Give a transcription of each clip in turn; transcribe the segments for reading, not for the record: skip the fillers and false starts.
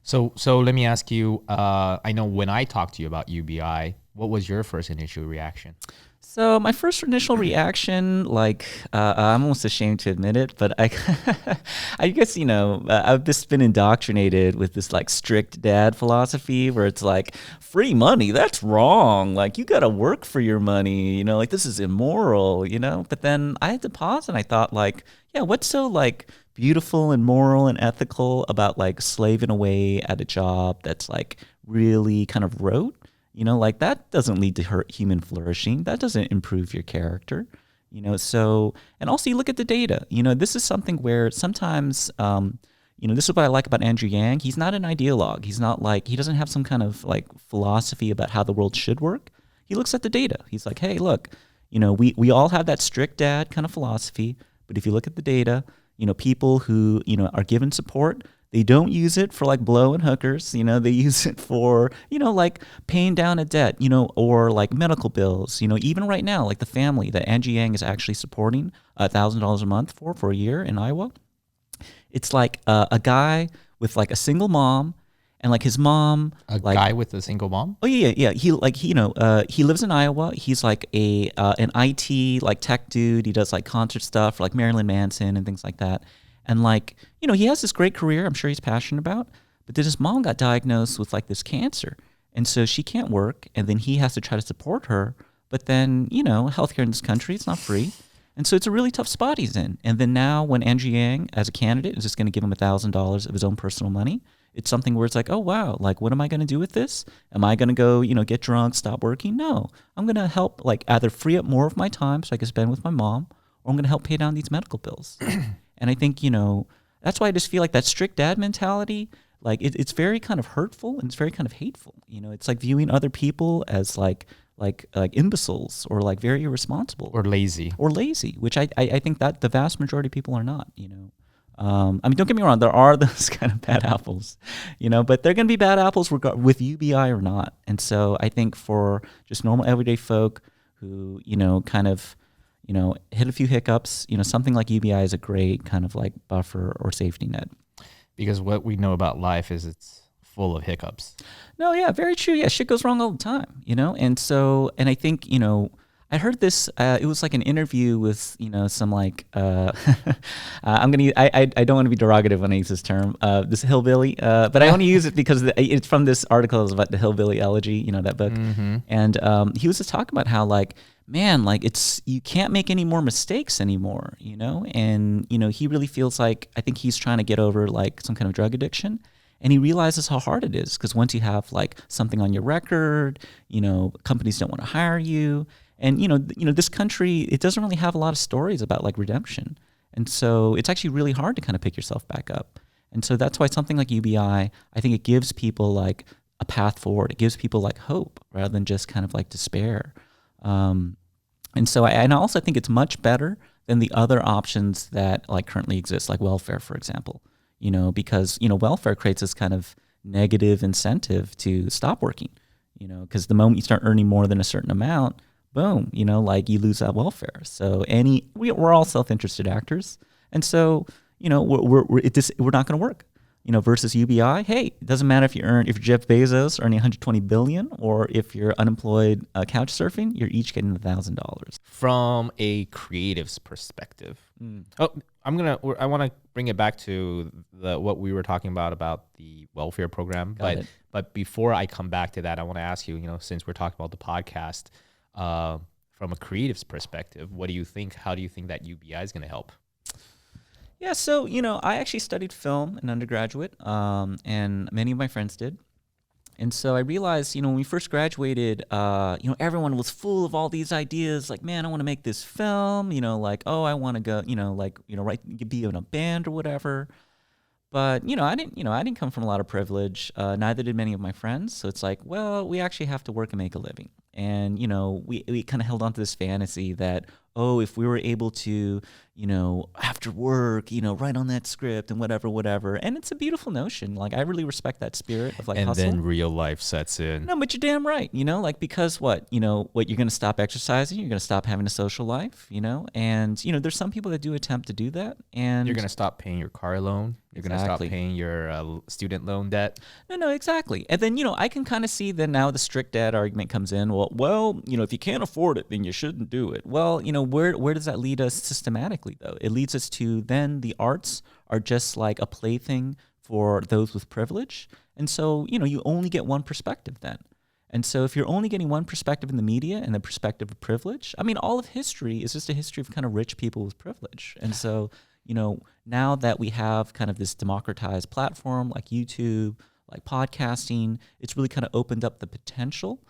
So let me ask you. I know when I talked to you about UBI, what was your first initial reaction? So my first initial reaction, I'm almost ashamed to admit it, but I guess I've just been indoctrinated with this like strict dad philosophy where it's like free money, that's wrong. Like you got to work for your money, like this is immoral, But then I had to pause and I thought like, yeah, what's so like beautiful and moral and ethical about like slaving away at a job that's like really kind of rote? Like that doesn't lead to human flourishing. That doesn't improve your character. So, and also you look at the data. This is something where sometimes, this is what I like about Andrew Yang. He's not an ideologue. He's not like, he doesn't have some kind of like philosophy about how the world should work. He looks at the data. He's like, hey, look, we all have that strict dad kind of philosophy. But if you look at the data, people who, are given support, they don't use it for like blowing hookers, they use it for, like paying down a debt, or like medical bills, even right now, like the family that Angie Yang is actually supporting $1,000 a month for a year in Iowa. It's like a guy with like a single mom and like his mom, A like, guy with a single mom? oh yeah. He lives in Iowa. He's like an IT like tech dude. He does like concert stuff for like Marilyn Manson and things like that. And like, he has this great career I'm sure he's passionate about, but then his mom got diagnosed with like this cancer. And so she can't work and then he has to try to support her. But then, healthcare in this country, it's not free. And so it's a really tough spot he's in. And then now when Andrew Yang as a candidate is just going to give him $1,000 of his own personal money, it's something where it's like, oh wow, like what am I going to do with this? Am I going to go, get drunk, stop working? No, I'm going to help like either free up more of my time so I can spend with my mom, or I'm going to help pay down these medical bills. And I think, that's why I just feel like that strict dad mentality, like it's very kind of hurtful and it's very kind of hateful. It's like viewing other people as like imbeciles or like very irresponsible Or lazy? or lazy, which I think that the vast majority of people are not. I mean, don't get me wrong, there are those kind of bad apples, but they're going to be bad apples with UBI or not. And so I think for just normal everyday folk who, kind of, hit a few hiccups, something like UBI is a great kind of like buffer or safety net. Because what we know about life is it's full of hiccups. No, yeah, very true. Yeah, shit goes wrong all the time, And so, and I think, I heard this. It was like an interview with some like I'm gonna. I don't want to be derogative when I use this term. This hillbilly, but I only use it because it's from this article about the hillbilly elegy. That book, and he was just talking about how like man, like you can't make any more mistakes anymore. And he really feels like I think he's trying to get over like some kind of drug addiction. And he realizes how hard it is because once you have like something on your record, companies don't want to hire you. And this country, it doesn't really have a lot of stories about like redemption, and so it's actually really hard to kind of pick yourself back up. And so that's why something like UBI, I think it gives people like a path forward. It gives people like hope rather than just kind of like despair. And so I also think it's much better than the other options that like currently exist, like welfare, for example. Because welfare creates this kind of negative incentive to stop working. Because the moment you start earning more than a certain amount, boom, like you lose that welfare. So we're all self-interested actors, and so we're not going to work. Versus UBI, hey, it doesn't matter if you're Jeff Bezos earning 120 billion, or if you're unemployed couch surfing, you're each getting $1,000. From a creative's perspective, I want to bring it back to what we were talking about the welfare program. But before I come back to that, I want to ask you, since we're talking about the podcast. From a creative's perspective, what do you think? How do you think that UBI is going to help? Yeah, so, I actually studied film in undergraduate, and many of my friends did. And so I realized, when we first graduated, everyone was full of all these ideas, like, man, I want to make this film, like, oh, I want to go, be in a band or whatever. But, I didn't come from a lot of privilege. Neither did many of my friends. So it's like, well, we actually have to work and make a living. And, we kind of held on to this fantasy that, oh, if we were able to, after work, write on that script and whatever. And it's a beautiful notion. Like, I really respect that spirit of like and hustle. then real life sets in. No, but you're damn right. Like, because what you're going to stop exercising, you're going to stop having a social life, and there's some people that do attempt to do that, and You're going to stop paying your car loan. You're going to stop paying your student loan debt. No, exactly. And then, I can kind of see that now the strict dad argument comes in. Well, if you can't afford it, then you shouldn't do it. Well, where does that lead us systematically, though? It leads us to then the arts are just like a plaything for those with privilege. And so, you only get one perspective then. And so if you're only getting one perspective in the media and the perspective of privilege, I mean, all of history is just a history of kind of rich people with privilege. And so, now that we have kind of this democratized platform like YouTube, like podcasting, it's really kind of opened up the potential,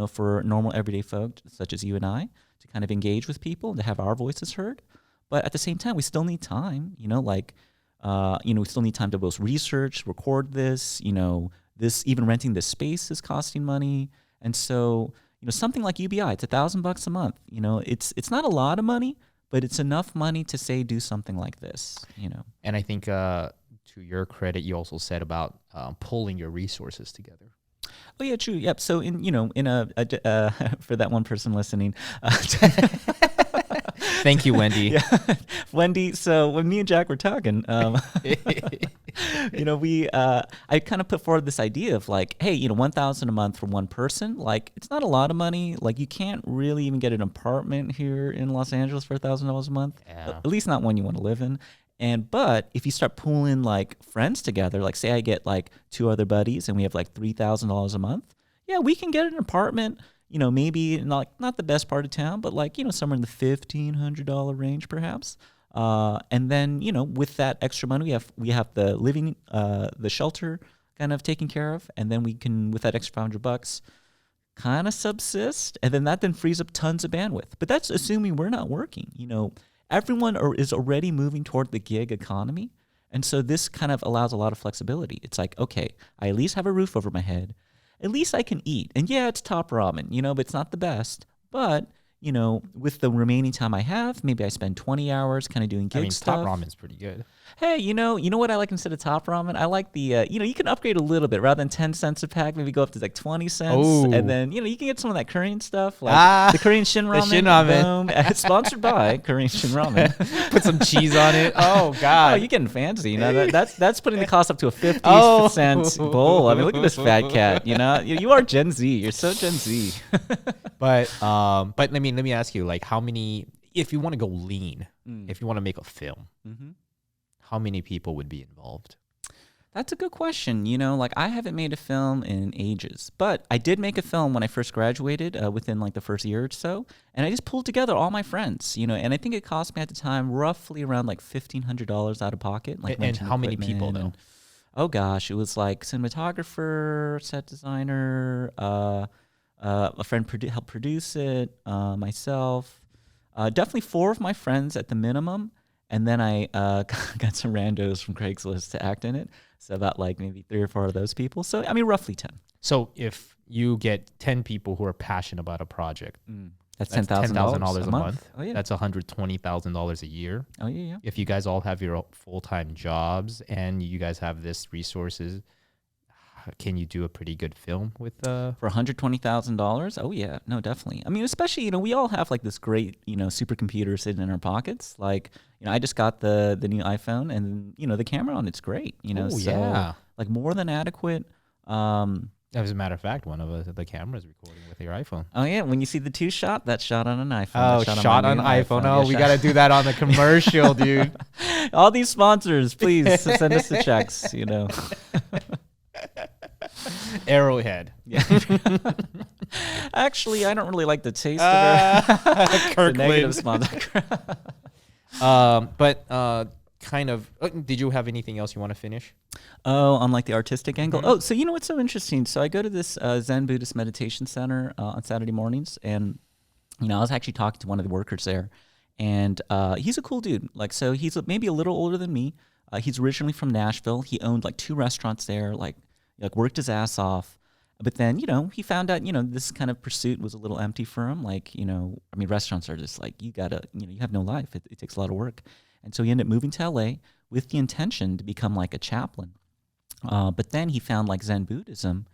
for normal everyday folk such as you and I to kind of engage with people and to have our voices heard. But at the same time, we still need time, we still need time to both research, record this, even renting this space is costing money. And so, something like UBI, it's $1,000 a month. It's not a lot of money, but it's enough money to say do something like this. And I think to your credit, you also said about pulling your resources together. Oh yeah, true. Yep. So in for that one person listening. Thank you, Wendy. Yeah. Wendy, so when me and Jack were talking, I kind of put forward this idea of like, hey, $1,000 a month for one person, like it's not a lot of money. Like you can't really even get an apartment here in Los Angeles for $1,000 a month, at least not one you want to live in. But if you start pulling like friends together, like say I get like two other buddies and we have like $3,000 a month, yeah, we can get an apartment. Maybe not the best part of town, but like, somewhere in the $1,500 range perhaps. And then, with that extra money, we have the living, the shelter kind of taken care of. And then we can, with that extra $500, kind of subsist. And then that frees up tons of bandwidth. But that's assuming we're not working. Everyone is already moving toward the gig economy. And so this kind of allows a lot of flexibility. It's like, okay, I at least have a roof over my head. At least I can eat. And yeah, it's top ramen, but it's not the best. But, with the remaining time I have, maybe I spend 20 hours kind of doing gig stuff. Top ramen's pretty good. Hey, you know what I like instead of top ramen? I like the, you can upgrade a little bit. Rather than 10 cents a pack, maybe go up to like 20 cents. Ooh. And then, you can get some of that Korean stuff, like the Korean Shin Ramen. The Shin Ramen. It's sponsored by Korean Shin Ramen. Put some cheese on it. Oh, God. Oh, you're getting fancy. That's putting the cost up to a 50 cent bowl. I mean, look at this fat cat, You are Gen Z. You're so Gen Z. But let me ask you, like, how many, if you want to go lean, if you want to make a film, how many people would be involved? That's a good question. Like I haven't made a film in ages, but I did make a film when I first graduated within like the first year or so. And I just pulled together all my friends, and I think it cost me at the time roughly around like $1,500 out of pocket. Like and how many people though? Oh gosh, it was like cinematographer, set designer, a friend helped produce it, myself, definitely 4 of my friends at the minimum. And then I got some randos from Craigslist to act in it. So about like maybe 3 or 4 of those people. So, I mean, roughly 10. So if you get 10 people who are passionate about a project, that's $10,000 a month. Oh, yeah. That's $120,000 a year. Oh, yeah. If you guys all have your full-time jobs and you guys have this resources, can you do a pretty good film with for $120,000? Oh yeah, no, definitely. I mean, especially we all have like this great supercomputer sitting in our pockets. Like I just got the new iPhone, and the camera on it's great. Yeah, like more than adequate. As a matter of fact, one of the cameras recording with your iPhone. Oh yeah, when you see the 2 shot, that's shot on an iPhone. Oh, shot on iPhone. Oh, we got to do that on the commercial, dude. All these sponsors, please send us the checks. Arrowhead. Yeah. Actually, I don't really like the taste of it. Kirkland. Negative sponsor. But kind of, did you have anything else you want to finish? Oh, on like the artistic angle? Oh, so what's so interesting? So I go to this Zen Buddhist meditation center on Saturday mornings, and I was actually talking to one of the workers there, and he's a cool dude. Like, so he's maybe a little older than me. He's originally from Nashville. He owned like 2 restaurants there, like worked his ass off. But then, he found out, this kind of pursuit was a little empty for him. Like, I mean, restaurants are just like, you gotta, you have no life. It takes a lot of work. And so he ended up moving to LA with the intention to become like a chaplain. But then he found like Zen Buddhism,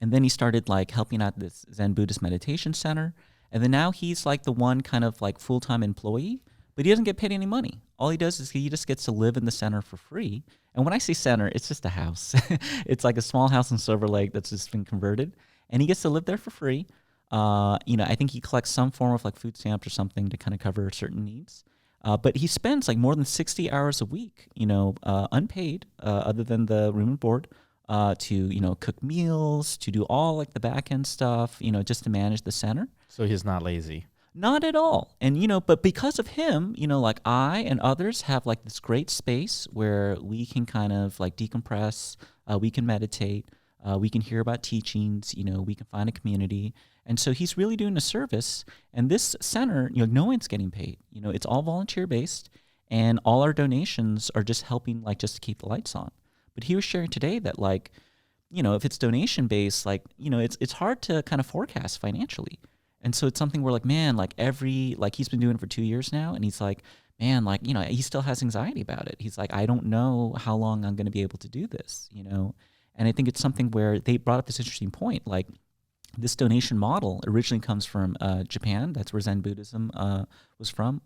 and then he started like helping out this Zen Buddhist meditation center. And then now he's like the one kind of like full-time employee, but he doesn't get paid any money. All he does is he just gets to live in the center for free. And when I say center, it's just a house. It's like a small house in Silver Lake that's just been converted, and he gets to live there for free. I think he collects some form of like food stamps or something to kind of cover certain needs. But he spends like more than 60 hours a week, unpaid, other than the room and board, to, cook meals, to do all like the back end stuff, just to manage the center. So he's not lazy. Not at all. And, but because of him, like I and others have like this great space where we can kind of like decompress, we can meditate, we can hear about teachings, we can find a community. And so he's really doing a service. And this center, no one's getting paid. It's all volunteer based, and all our donations are just helping like just to keep the lights on. But he was sharing today that like, if it's donation based, like, it's hard to kind of forecast financially. And so it's something where like, man, like he's been doing it for 2 years now. And he's like, man, like, he still has anxiety about it. He's like, I don't know how long I'm going to be able to do this, And I think it's something where they brought up this interesting point. Like this donation model originally comes from Japan. That's where Zen Buddhism was from.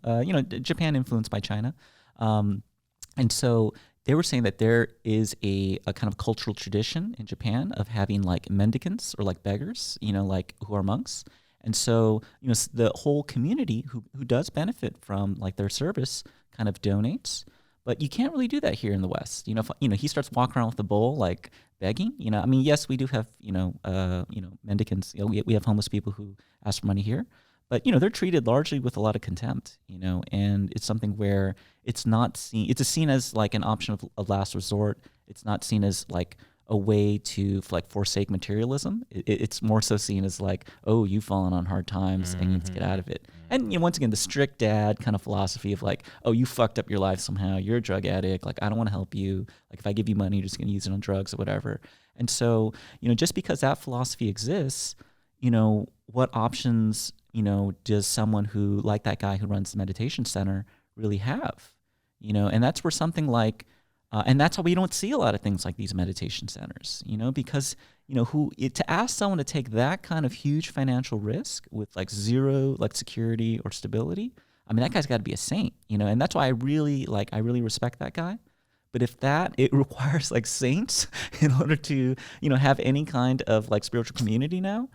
Japan influenced by China. And so they were saying that there is a kind of cultural tradition in Japan of having like mendicants or like beggars, like who are monks. And so, the whole community who does benefit from like their service kind of donates, but you can't really do that here in the West. If, he starts walking around with a bowl like begging. Yes, we do have mendicants. We have homeless people who ask for money here, but they're treated largely with a lot of contempt. And it's something where it's not seen. It's seen as like an option of last resort. It's not seen as like a way to like forsake materialism. It's more so seen as like, oh, you've fallen on hard times and you need to get out of it. And once again, the strict dad kind of philosophy of like, oh, you fucked up your life somehow. You're a drug addict. Like, I don't want to help you. Like, if I give you money, you're just going to use it on drugs or whatever. And so, just because that philosophy exists, what options, does someone who, like that guy who runs the meditation center, really have? And that's where something like, and that's why we don't see a lot of things like these meditation centers, because, to ask someone to take that kind of huge financial risk with like zero like security or stability, I mean, that guy's got to be a saint, and that's why I really respect that guy. But if it requires like saints in order to, have any kind of like spiritual community now,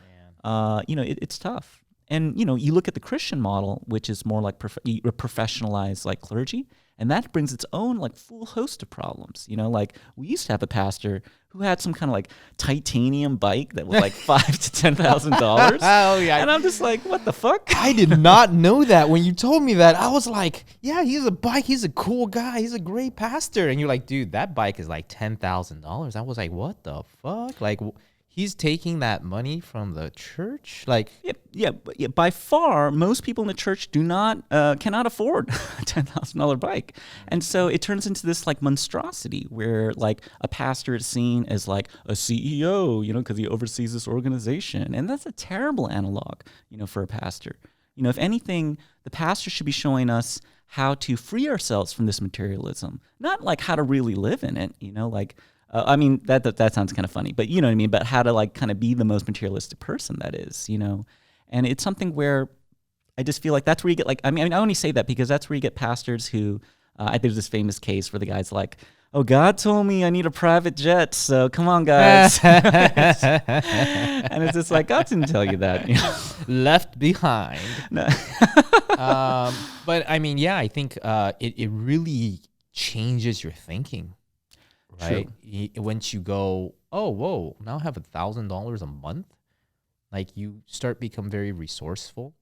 it's tough. And, you look at the Christian model, which is more like professionalized like clergy, and that brings its own like full host of problems. Like we used to have a pastor who had some kind of like titanium bike that was like $5,000 to $10,000. Oh yeah, and I'm just like, what the fuck? I did not know that. When you told me that, I was like, yeah, he's a bike. He's a cool guy. He's a great pastor. And you're like, dude, that bike is like $10,000. I was like, what the fuck? Like, he's taking that money from the church? Like, yeah, by far, most people in the church cannot afford a $10,000 bike. And so it turns into this like monstrosity where like a pastor is seen as like a CEO, because he oversees this organization. And that's a terrible analog, for a pastor. If anything, the pastor should be showing us how to free ourselves from this materialism, not like how to really live in it, I mean, that sounds kind of funny, but you know what I mean? But how to like kind of be the most materialistic person that is, And it's something where I just feel like that's where you get like, I only say that because that's where you get pastors who, I think there's this famous case where the guy's like, oh, God told me I need a private jet, so come on, guys. And it's just like, God didn't tell you that. Left behind. No. But I mean, yeah, I think it really changes your thinking. Right. Once you go, oh, whoa, now I have $1,000 a month. Like you start become very resourceful.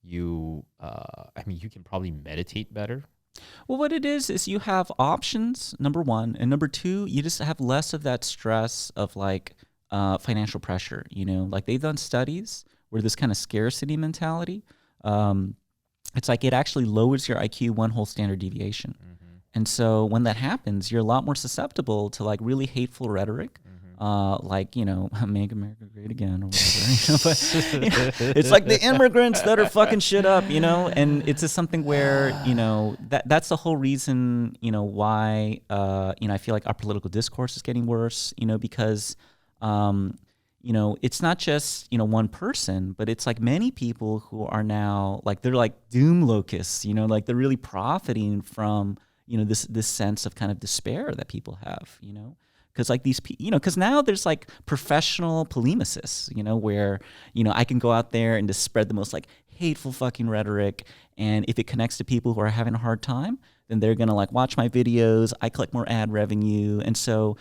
You can probably meditate better. Well, what it is you have options, number one. And number two, you just have less of that stress of like financial pressure, like they've done studies where this kind of scarcity mentality, it's like it actually lowers your IQ one whole standard deviation. Mm-hmm. And so when that happens, you're a lot more susceptible to like really hateful rhetoric, like, make America great great again or whatever. But it's like the immigrants that are fucking shit up, and it's just something where, that's the whole reason, why, I feel like our political discourse is getting worse, because, it's not just, one person, but it's like many people who are now like, they're like doom locusts, like they're really profiting from, this sense of kind of despair that people have, because like these, because now there's like professional polemicists, where, I can go out there and just spread the most like hateful fucking rhetoric. And if it connects to people who are having a hard time, then they're going to like watch my videos. I collect more ad revenue. And so